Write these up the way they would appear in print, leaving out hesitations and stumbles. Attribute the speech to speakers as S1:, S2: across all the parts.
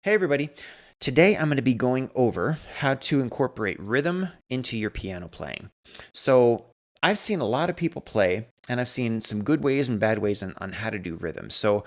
S1: Hey everybody, today I'm going to be going over how to incorporate rhythm into your piano playing. So I've seen a lot of people play, and I've seen some good ways and bad ways on how to do rhythm. So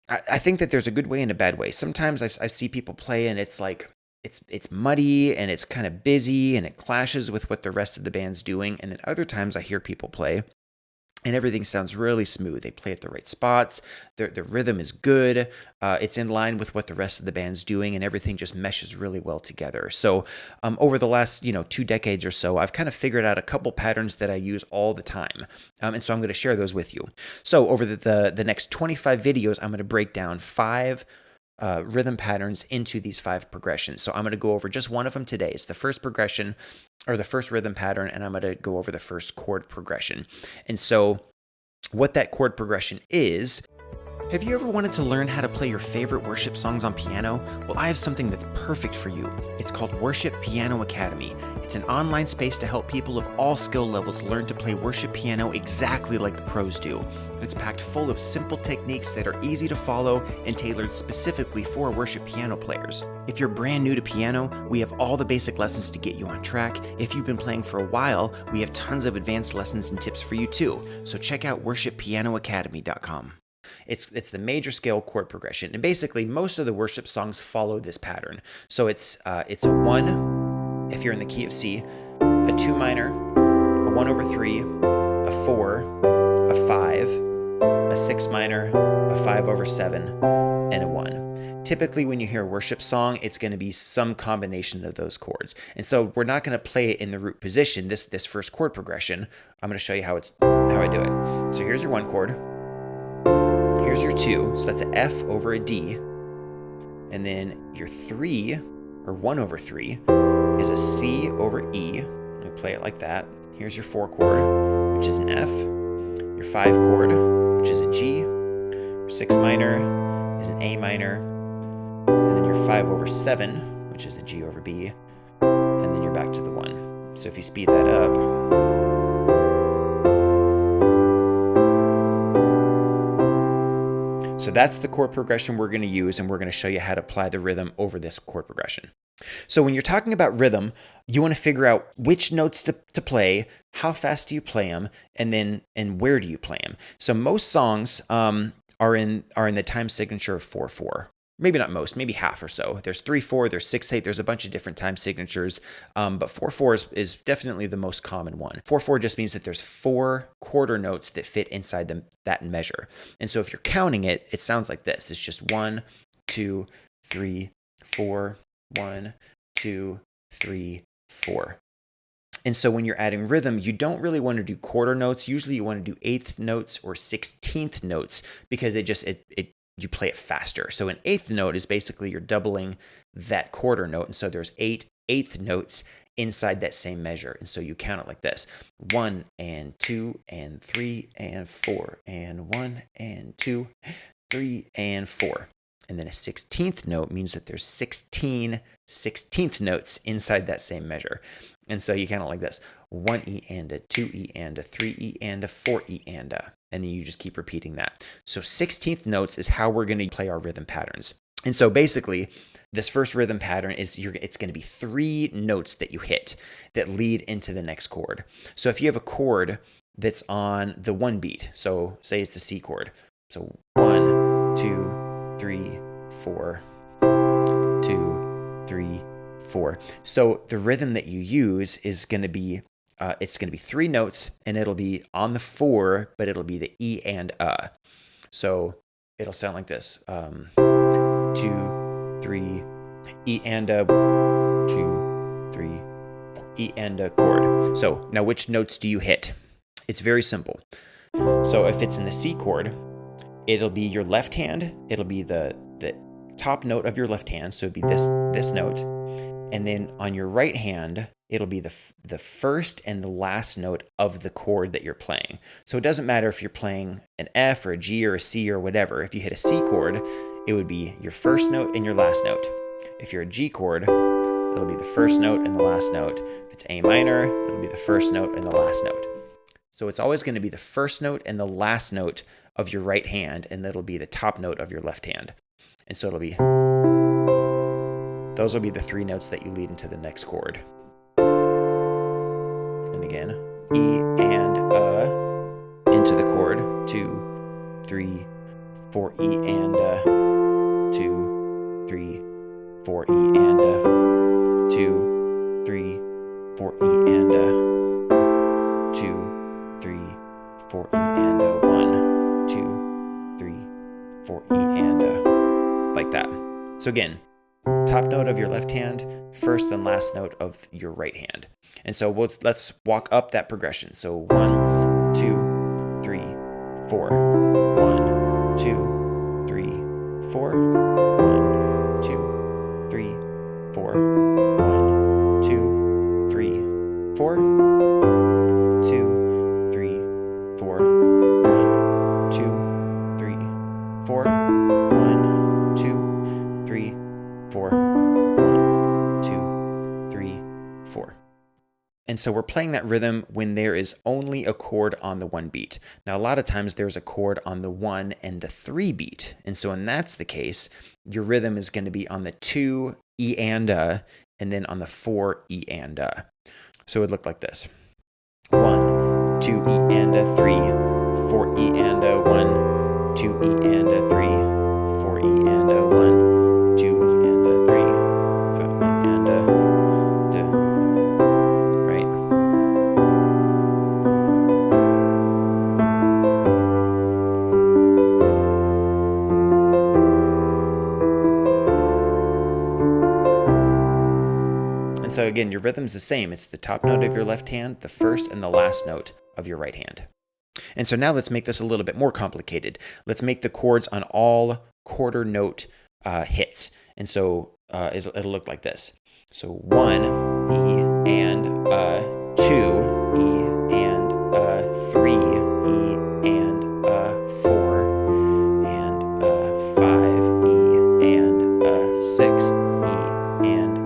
S1: I think that there's a good way and a bad way. Sometimes I see people play and it's like, it's muddy and it's kind of busy and it clashes with what the rest of the band's doing. And then other times I hear people play and everything sounds really smooth. They play at the right spots. The rhythm is good. It's in line with what the rest of the band's doing, and everything just meshes really well together. So over the last 2 decades or so, I've kind of figured out a couple patterns that I use all the time, and so I'm going to share those with you. So over the next 25 videos, I'm going to break down 5 rhythm patterns into these 5 progressions. So I'm going to go over just one of them today. It's the first progression, or the first rhythm pattern, and I'm going to go over the first chord progression. And so what that chord progression is, have you ever wanted to learn how to play your favorite worship songs on piano? Well, I have something that's perfect for you. It's called Worship Piano Academy. It's an online space to help people of all skill levels learn to play worship piano exactly like the pros do. It's packed full of simple techniques that are easy to follow and tailored specifically for worship piano players. If you're brand new to piano, we have all the basic lessons to get you on track. If you've been playing for a while, we have tons of advanced lessons and tips for you too. So check out worshippianoacademy.com. It's the major scale chord progression, and basically most of the worship songs follow this pattern. So it's a 1 if you're in the key of C, a 2 minor, a 1/3, a 4, a 5, a 6 minor, a 5/7, and a 1. Typically when you hear a worship song, it's going to be some combination of those chords. And so we're not going to play it in the root position, this first chord progression. I'm going to show you how I do it. So here's your 1 chord. Here's your 2, so that's an F over a D. And then your 3, or 1/3, is a C over E. I'm going to play it like that. Here's your 4 chord, which is an F. Your 5 chord, which is a G. Your 6 minor is an A minor. And then your 5/7, which is a G over B. And then you're back to the 1. So if you speed that up, so that's the chord progression we're going to use, and we're going to show you how to apply the rhythm over this chord progression. So when you're talking about rhythm, you want to figure out which notes to play, how fast do you play them, and where do you play them. So most songs are in the time signature of 4/4. Maybe not most, maybe half or so. There's 3/4, there's 6/8, there's a bunch of different time signatures, but 4/4 is definitely the most common one. 4/4 just means that there's 4 quarter notes that fit inside that measure. And so if you're counting it, it sounds like this. It's just 1, 2, 3, 4, 1, 2, 3, 4. And so when you're adding rhythm, you don't really want to do quarter notes. Usually you want to do 1/8 notes or 16th notes, because you play it faster. So an 1/8 note is basically you're doubling that quarter note. And so there's 8 1/8 notes inside that same measure. And so you count it like this: 1 and 2 and 3 and 4 and 1 and 2, 3 and 4. And then a 16th note means that there's 16 16th notes inside that same measure. And so you count it like this: 1 E and a, 2 E and a, 3 E and a, 4 E and a. And then you just keep repeating that. So 16th notes is how we're going to play our rhythm patterns. And so basically, this first rhythm pattern is it's going to be 3 notes that you hit that lead into the next chord. So if you have a chord that's on the 1 beat, so say it's a C chord. So 1, 2, 3, 4, 2, 3, 4. So the rhythm that you use is going to be it's going to be 3 notes, and it'll be on the 4, but it'll be the E and a. So it'll sound like this: 2, 3, E and a, 2, 3, E and a chord. So now which notes do you hit? It's very simple. So if it's in the C chord, it'll be your left hand. It'll be the top note of your left hand. So it'd be this note. And then on your right hand, it'll be the first and the last note of the chord that you're playing. So it doesn't matter if you're playing an F or a G or a C or whatever. If you hit a C chord, it would be your first note and your last note. If you're a G chord, it'll be the first note and the last note. If it's A minor, it'll be the first note and the last note. So it's always going to be the first note and the last note of your right hand, and that'll be the top note of your left hand. And so it'll be Those will be the 3 notes that you lead into the next chord. And again, E and into the chord, 2, 3, 4, E and 2, 3, 4, E and 2, 3, 4, E and 2, 3, 4, E and 1, 2, 3, 4, E and like that. So again, top note of your left hand, first and last note of your right hand. And so let's walk up that progression. So 1, 2, 3, 4. 1, 2, 3, 4. 1, 2, 3, 4. 1, 2, 3, 4. 2, 3, 4. 1, 2, 3, 4. 1, 2, 3, 4. 1, 2, 3, 4. And so we're playing that rhythm when there is only a chord on the 1 beat. Now, a lot of times there's a chord on the 1 and the 3 beat. And so when that's the case, your rhythm is going to be on the 2, E and then on the 4, E and So it would look like this. 1, 2, E and 3, 4, E and 1, 2, E and 3, 4, E and 1, 2, E and 3, 4, and right. And so again, your rhythm's the same. It's the top note of your left hand, the first and the last note of your right hand. And so now let's make this a little bit more complicated. Let's make the chords on all quarter note hits. And so it'll look like this. So 1, E and 2, E and 3, E and 4, and 5, E and 6, E and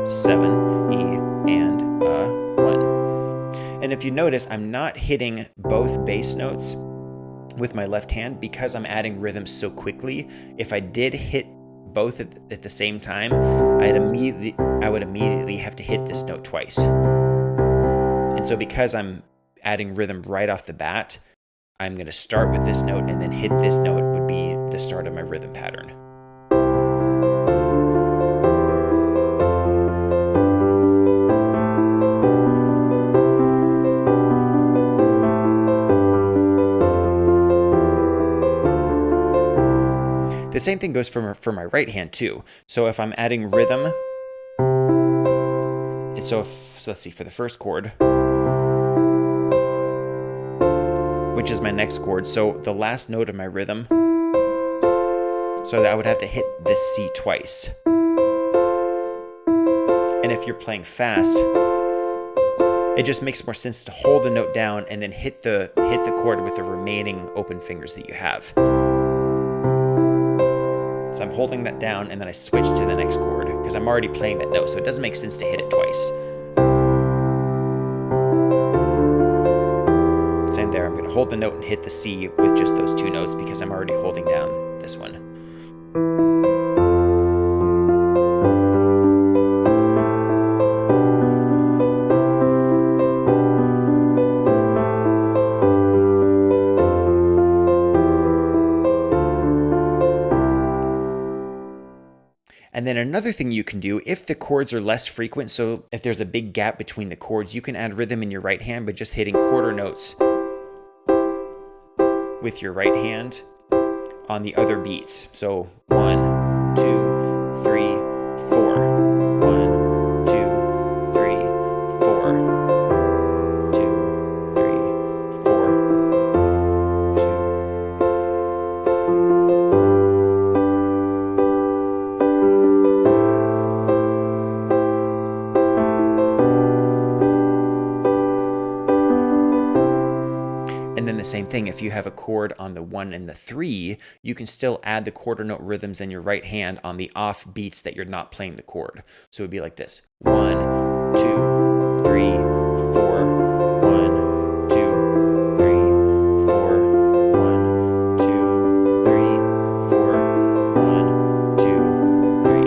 S1: 7, E and 1. And if you notice, I'm not hitting both bass notes with my left hand because I'm adding rhythm so quickly. If I did hit both at the same time, I would immediately have to hit this note twice. And so because I'm adding rhythm right off the bat, I'm going to start with this note and then hit this note would be the start of my rhythm pattern. The same thing goes for my right hand too. So if I'm adding rhythm, and so let's see, for the first chord, which is my next chord, so the last note of my rhythm, so that I would have to hit this C twice. And if you're playing fast, it just makes more sense to hold the note down and then hit the chord with the remaining open fingers that you have. So I'm holding that down and then I switch to the next chord because I'm already playing that note, so it doesn't make sense to hit it twice. Same there, I'm going to hold the note and hit the C with just those 2 notes because I'm already holding down this one. And then another thing you can do, if the chords are less frequent, so if there's a big gap between the chords, you can add rhythm in your right hand by just hitting quarter notes with your right hand on the other beats. So 1, 2, 3, 4. 1, 2, 3, 4. 2, 3, 4. 2. And then the same thing, if you have a chord on the 1 and the 3, you can still add the quarter note rhythms in your right hand on the off beats that you're not playing the chord. So it would be like this: 1, 2, 3, 4. 1, 2, 3, 4. 1, 2, 3, 4. 1, 2, 3,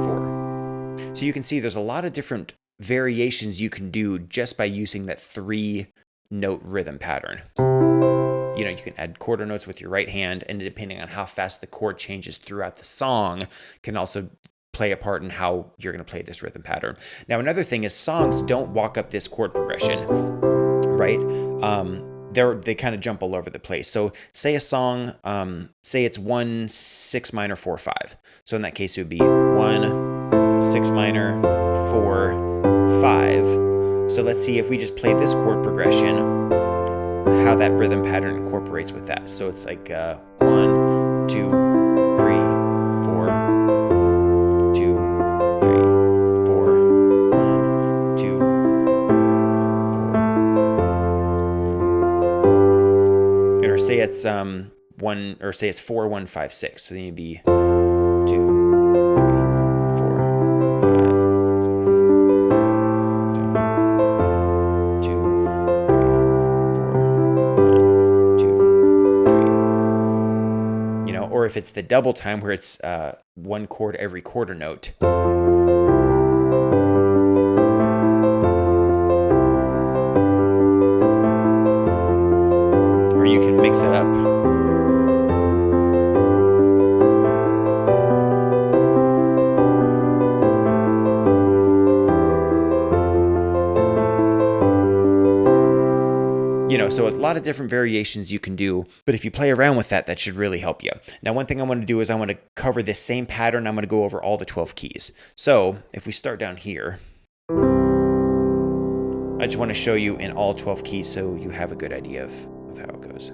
S1: 4. So you can see there's a lot of different variations you can do just by using that 3-note rhythm pattern. You know, you can add quarter notes with your right hand, and depending on how fast the chord changes throughout the song can also play a part in how you're going to play this rhythm pattern. Now, another thing is songs don't walk up this chord progression, right? They kind of jump all over the place. So say a song, say it's 1 6 minor 4 5. So in that case, it would be 1 6 minor 4 5. So let's see if we just play this chord progression, how that rhythm pattern incorporates with that. So it's like 1 2 3 4 2 3 4 1 2 4. Or say it's 1, or say it's 4 1 5 6. So then you'd be 2 3 4 5. 2 3 4 1 2 3. You know, or if it's the double time where it's 1 chord every quarter note. Or you can mix it up. You know, so a lot of different variations you can do, but if you play around with that, that should really help you. Now, one thing I want to do is I want to cover this same pattern. I'm going to go over all the 12 keys. So if we start down here, I just want to show you in all 12 keys so you have a good idea of how it goes.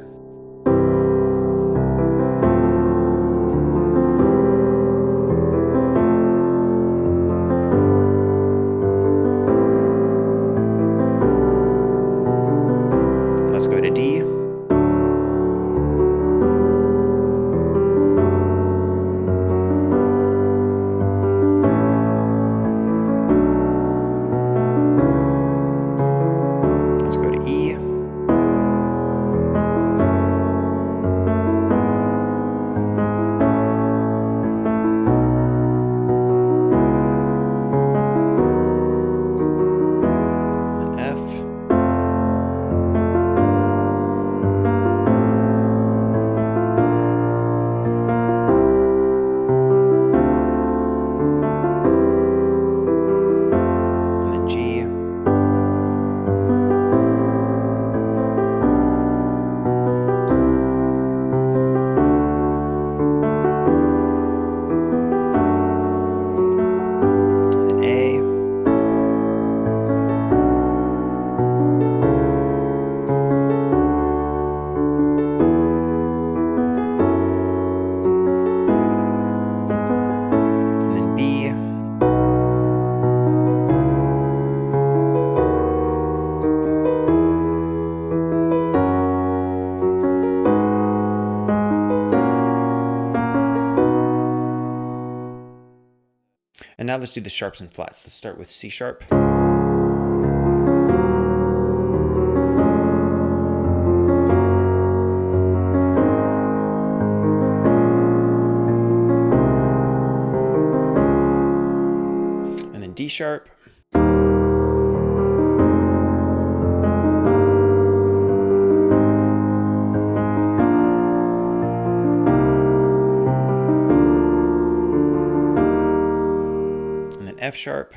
S1: Let's go to D. Let's go to E. And F. And now let's do the sharps and flats. Let's start with C sharp. And then D sharp. F sharp.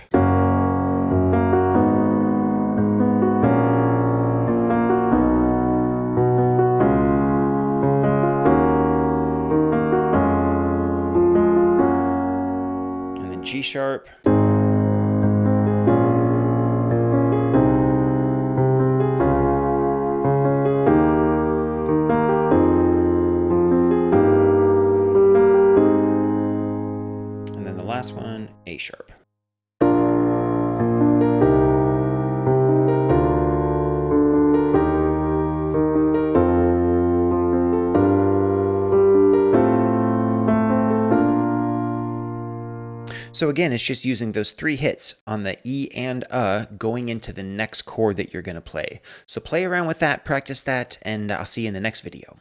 S1: And then G sharp. And then the last one, A sharp. So again, it's just using those 3 hits on the E and going into the next chord that you're going to play. So play around with that, practice that, and I'll see you in the next video.